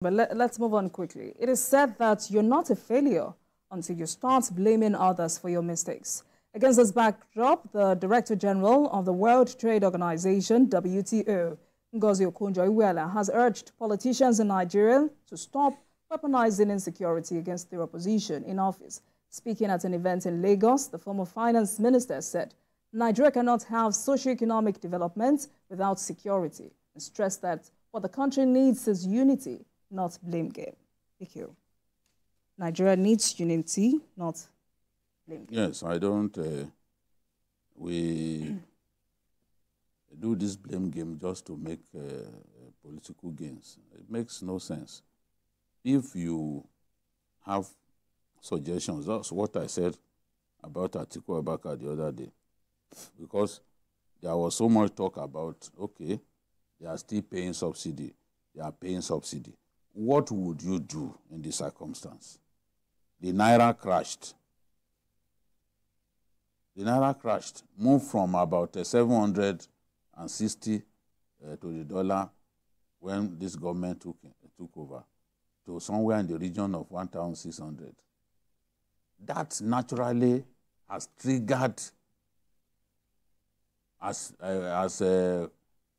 But let's move on quickly. It is said that you're not a failure until you start blaming others for your mistakes. Against this backdrop, the Director General of the World Trade Organization, WTO, Ngozi Okonjo-Iweala, has urged politicians in Nigeria to stop weaponizing insecurity against their opposition in office. Speaking at an event in Lagos, the former finance minister said Nigeria cannot have socio-economic development without security, and stressed that what the country needs is unity, not blame game. Thank you. Nigeria needs unity, not blame game. Yes, I don't. We do this blame game just to make political gains. It makes no sense. If you have suggestions, that's what I said about Atiku Abubakar the other day, because there was so much talk about, okay, they are still paying subsidy. They are paying subsidy. What would you do in this circumstance? The Naira crashed. The Naira crashed, moved from about 760 to the dollar when this government took over to somewhere in the region of 1,600. That naturally has triggered,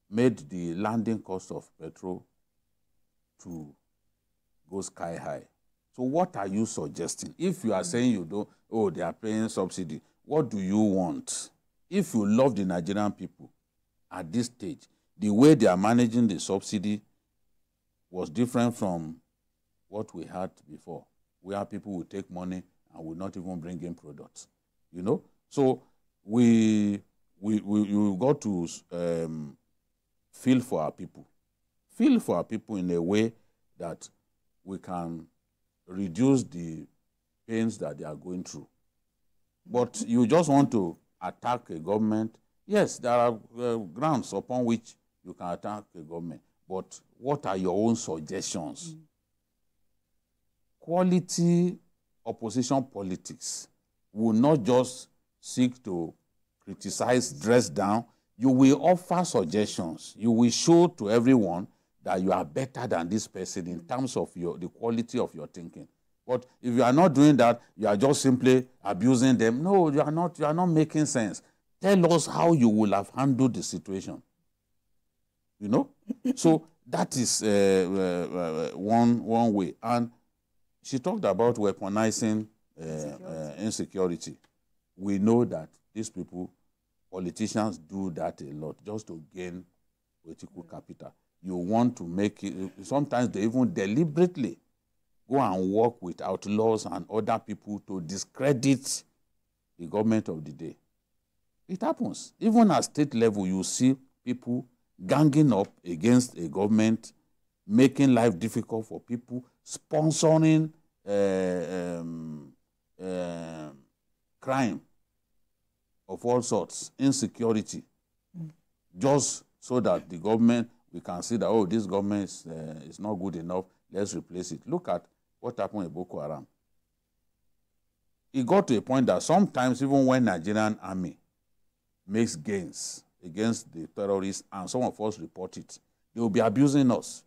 made the landing cost of petrol to go sky high. So what are you suggesting? If you are saying you don't, oh, they are paying subsidy, what do you want? If you love the Nigerian people at this stage, the way they are managing the subsidy was different from what we had before, where people would take money and would not even bring in products. You know? So we got to feel for our people. Feel for our people in a way that we can reduce the pains that they are going through. But you just want to attack a government. Yes, there are grounds upon which you can attack a government. But what are your own suggestions? Quality opposition politics will not just seek to criticize, dress down. You will offer suggestions. You will show to everyone that you are better than this person in terms of the quality of your thinking. But if you are not doing that, you are just simply abusing them. No, you are not. You are not making sense. Tell us how you will have handled the situation. You know? So that is one way. And she talked about weaponizing insecurity. We know that these people, politicians, do that a lot just to gain political capital. You want to make it, sometimes they even deliberately go and work with outlaws and other people to discredit the government of the day. It happens. Even at state level, you see people ganging up against a government, making life difficult for people, sponsoring crime of all sorts, insecurity, just so that the government, we can see that, oh, this government is not good enough, let's replace it. Look at what happened in Boko Haram. It got to a point that sometimes, even when Nigerian army makes gains against the terrorists, and some of us report it, they will be abusing us.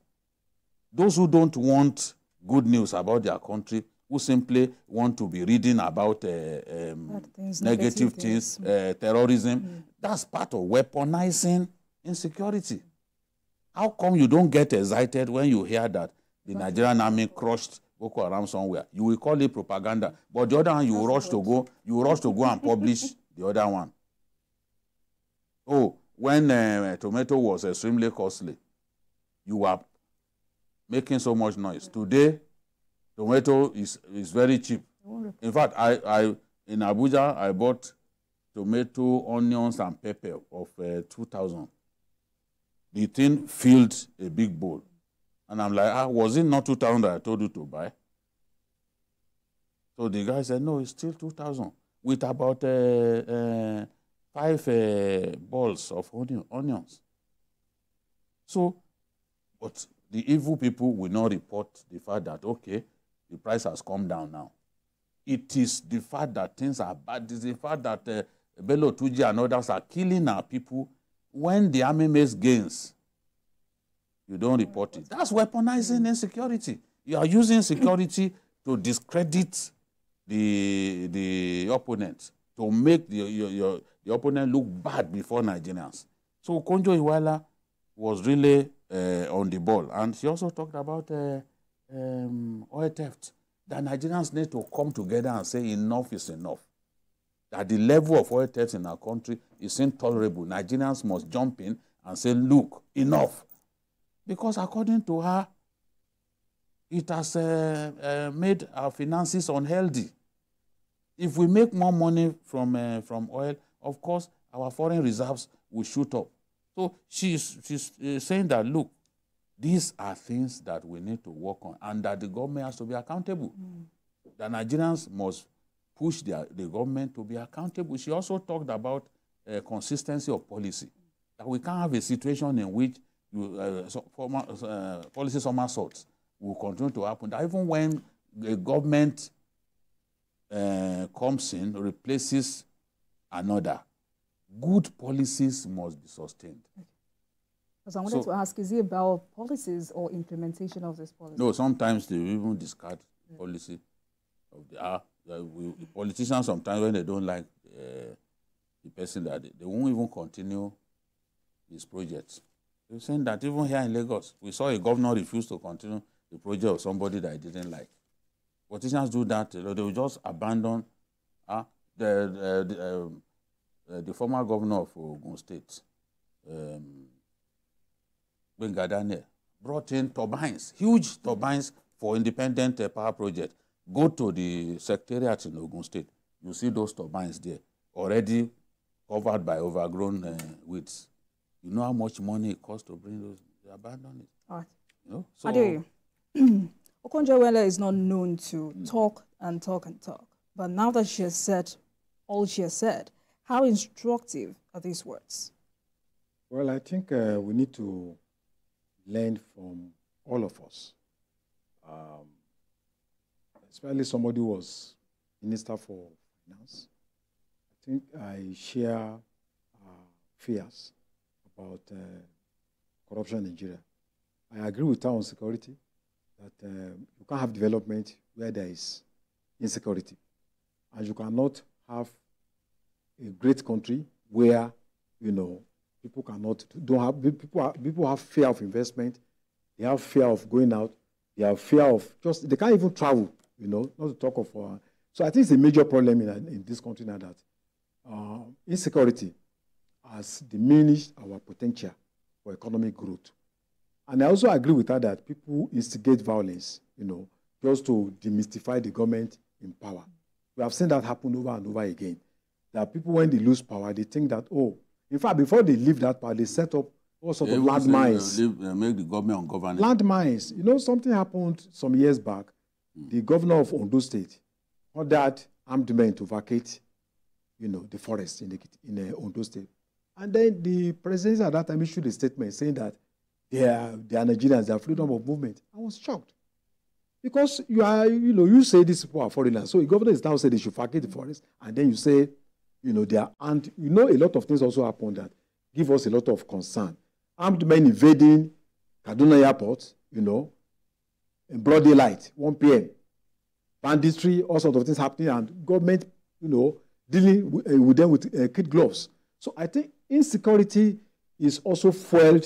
Those who don't want good news about their country, who simply want to be reading about negative things, terrorism, that's part of weaponizing insecurity. How come you don't get excited when you hear that the Nigerian army crushed Boko Haram somewhere? You will call it propaganda, but the other one you rush to go and publish the other one. Oh, when tomato was extremely costly, you were making so much noise. Today, tomato is very cheap. In fact, in Abuja, I bought tomato, onions, and pepper of 2,000. The thing filled a big bowl. And I'm like, was it not 2,000 that I told you to buy? So the guy said, no, it's still 2,000 with about 5 balls of onions. So, but the evil people will not report the fact that, okay, the price has come down now. It is the fact that things are bad. It is the fact that Bello Tuji and others are killing our people. When the army makes gains, you don't report it. That's weaponizing insecurity. You are using security to discredit the opponent, to make the opponent look bad before Nigerians. So Okonjo-Iweala was really on the ball. And she also talked about oil theft, that Nigerians need to come together and say enough is enough. That the level of oil theft in our country is intolerable. Nigerians must jump in and say, look, enough. Because according to her, it has made our finances unhealthy. If we make more money from oil, of course, our foreign reserves will shoot up. So she's saying that, look, these are things that we need to work on and that the government has to be accountable. The Nigerians must push the government to be accountable. She also talked about consistency of policy, that we can't have a situation in which policy somersaults will continue to happen. That even when the government comes in, replaces another, good policies must be sustained. Because I wanted to ask, is it about policies or implementation of this policy? No, sometimes they even discard policy of the politicians. Sometimes when they don't like the person, that they won't even continue his projects. They're saying that even here in Lagos, we saw a governor refuse to continue the project of somebody that he didn't like. Politicians do that. They will just abandon. The former governor of Ogun State, Bengadane, brought in turbines, huge turbines for independent power project. Go to the secretariat in Ogun State. You see those turbines there, already covered by overgrown weeds. You know how much money it costs to bring those? They abandon it. All right. You know? So, Okonjo-Iweala is not known to talk and talk and talk. But now that she has said all she has said, how instructive are these words? Well, I think we need to learn from all of us, especially somebody who was Minister for Finance. I think I share fears about corruption in Nigeria. I agree with her on security, that you can't have development where there is insecurity. And you cannot have a great country where, you know, people have fear of investment, they have fear of going out, they have fear of they can't even travel, you know, not to talk of. So I think it's a major problem in this country now that insecurity has diminished our potential for economic growth. And I also agree with her that people instigate violence, you know, just to demystify the government in power. We have seen that happen over and over again. That people, when they lose power, they think that, oh, in fact, before they leave that power, they set up all sorts of landmines. Make the government ungovernable. Landmines. You know, something happened some years back. The governor of Ondo State ordered armed men to vacate, you know, the forest in Ondo State. And then the president at that time issued a statement saying that they are Nigerians, they have freedom of movement. I was shocked. Because you say these people are foreigners. So the governor is now saying they should vacate the forest, and then you say, you know, they are, and you know, a lot of things also happen that give us a lot of concern. Armed men invading Kaduna Airport, you know, in broad daylight, 1 p.m. Banditry, all sorts of things happening, and government, you know, dealing with them with kid gloves. So I think insecurity is also fueled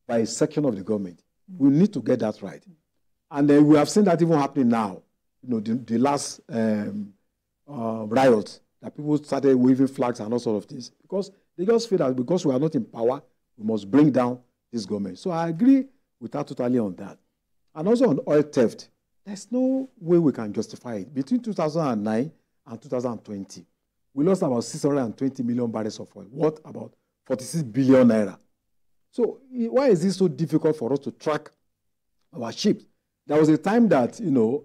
by a section of the government. We need to get that right. And then we have seen that even happening now. You know, the last riot, that people started waving flags and all sorts of things, because they just feel that because we are not in power, we must bring down this government. So I agree with her totally on that. And also on oil theft, there's no way we can justify it. Between 2009 and 2020, we lost about 620 million barrels of oil, worth about 46 billion naira. So why is this so difficult for us to track our ships? There was a time that, you know,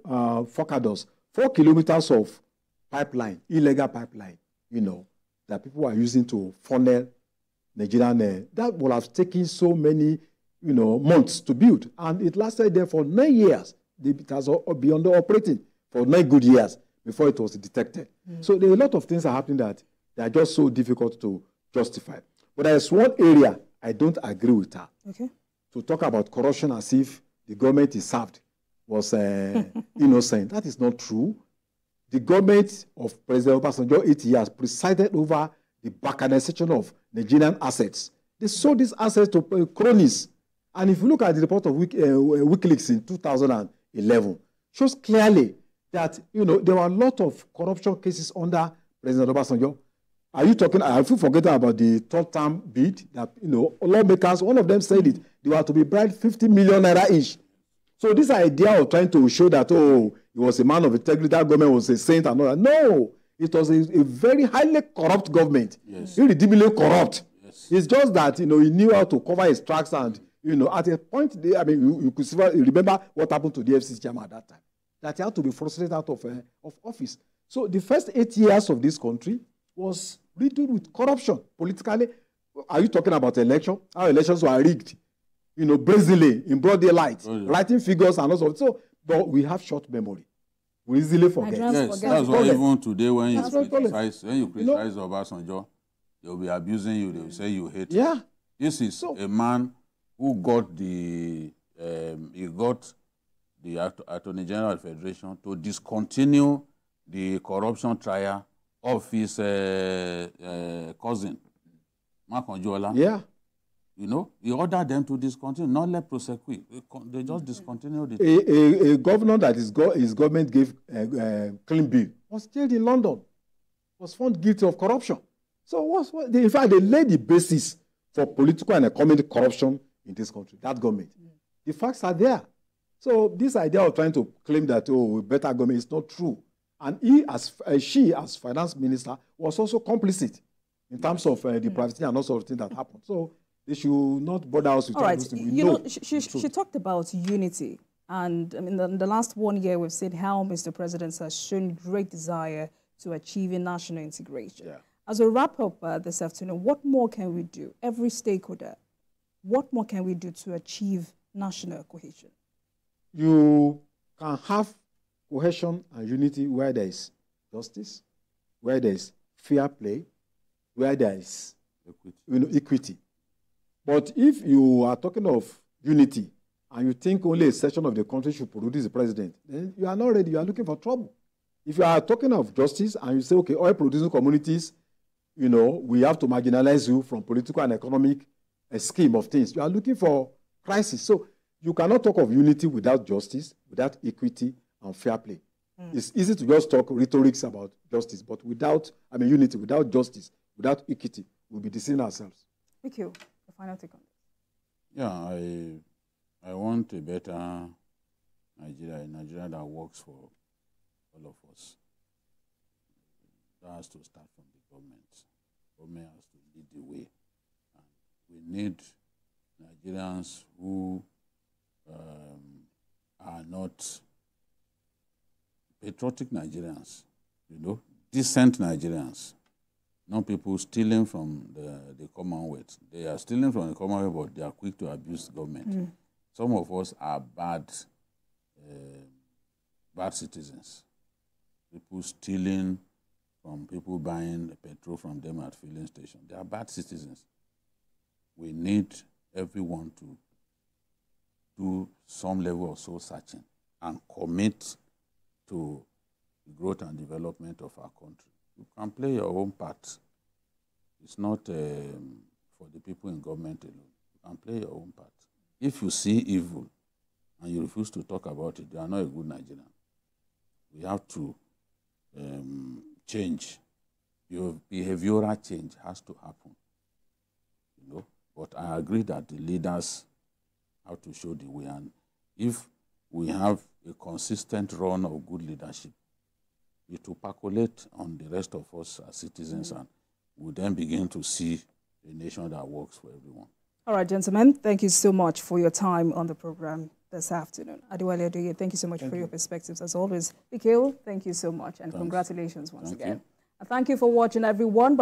Focados, 4 kilometers of pipeline, illegal pipeline, you know, that people are using to funnel Nigerian, that would have taken so many, you know, months to build. And it lasted there for 9 years. It has been under operating for 9 good years before it was detected. So there are a lot of things are happening that they are just so difficult to justify. But there's one area I don't agree with her. Okay. to talk about corruption as if the government is served was innocent. That is not true. The government of President Obasanjo 8 years presided over the balkanization of Nigerian assets. They sold these assets to cronies. And if you look at the report of WikiLeaks in 2011, shows clearly that there were a lot of corruption cases under President Obasanjo. Are you forgetting about the third term bid that lawmakers, one of them said it, they were to be bribed 50 million naira each. So this idea of trying to show that, he was a man of integrity, that government was a saint and all that. No, it was a very highly corrupt government. Yes. Irredeemably corrupt. Yes. It's just that, he knew how to cover his tracks and, at a point, you could remember what happened to the FCC chairman at that time. That he had to be frustrated out of office. So the first 8 years of this country was riddled with corruption politically. Are you talking about election? How elections were rigged? Brazenly, in broad daylight, writing figures and all sorts. So, but we have short memory. We easily forget. Yes, that's why even today when you criticize Obasanjo, they will be abusing you. They will say you hate him. This is a man who got the Attorney General of the Federation to discontinue the corruption trial of his cousin, Okonjo-Iweala. Yeah. He ordered them to discontinue, not let prosecute. They just discontinued it. A governor that his government gave clean bill was jailed in London, was found guilty of corruption. So in fact, they laid the basis for political and economic corruption in this country, that government. The facts are there. So this idea of trying to claim that, better government is not true. And she, as finance minister, was also complicit in terms of the privacy and all sorts of things that happened. So they should not bother us with all those things. She talked about unity. And in the last 1 year, we've seen how Mr. President has shown great desire to achieving national integration. Yeah. As we wrap up this afternoon, what more can we do? Every stakeholder, what more can we do to achieve national cohesion? You can have cohesion and unity where there is justice, where there is fair play, where there is equity. But if you are talking of unity and you think only a section of the country should produce a president, then you are not ready. You are looking for trouble. If you are talking of justice and you say, okay, oil producing communities, we have to marginalize you from political and economic scheme of things, you are looking for crisis. So you cannot talk of unity without justice, without equity and fair play. It's easy to just talk rhetorics about justice, but without unity, without justice, without equity, we'll be deceiving ourselves. Thank you. The final take on this. Yeah, I want a better Nigeria, a Nigeria that works for all of us. That has to start from the government. Government has to lead the way. And we need Nigerians who are not patriotic Nigerians, decent Nigerians, not people stealing from the Commonwealth. They are stealing from the Commonwealth, but they are quick to abuse government. Some of us are bad citizens. People stealing from people buying petrol from them at filling station. They are bad citizens. We need everyone to do some level of soul searching and commit to the growth and development of our country. You can play your own part. It's not for the people in government alone. You can play your own part. If you see evil and you refuse to talk about it, you are not a good Nigerian. We have to change. Your behavioral change has to happen. But I agree that the leaders have to show the way. And if we have a consistent run of good leadership, it will percolate on the rest of us as citizens, and we'll then begin to see a nation that works for everyone. All right, gentlemen, thank you so much for your time on the program this afternoon. Adewale Adoye, thank you so much for your perspectives as always. Mikhail, thank you so much, and congratulations once again. And thank you for watching, everyone.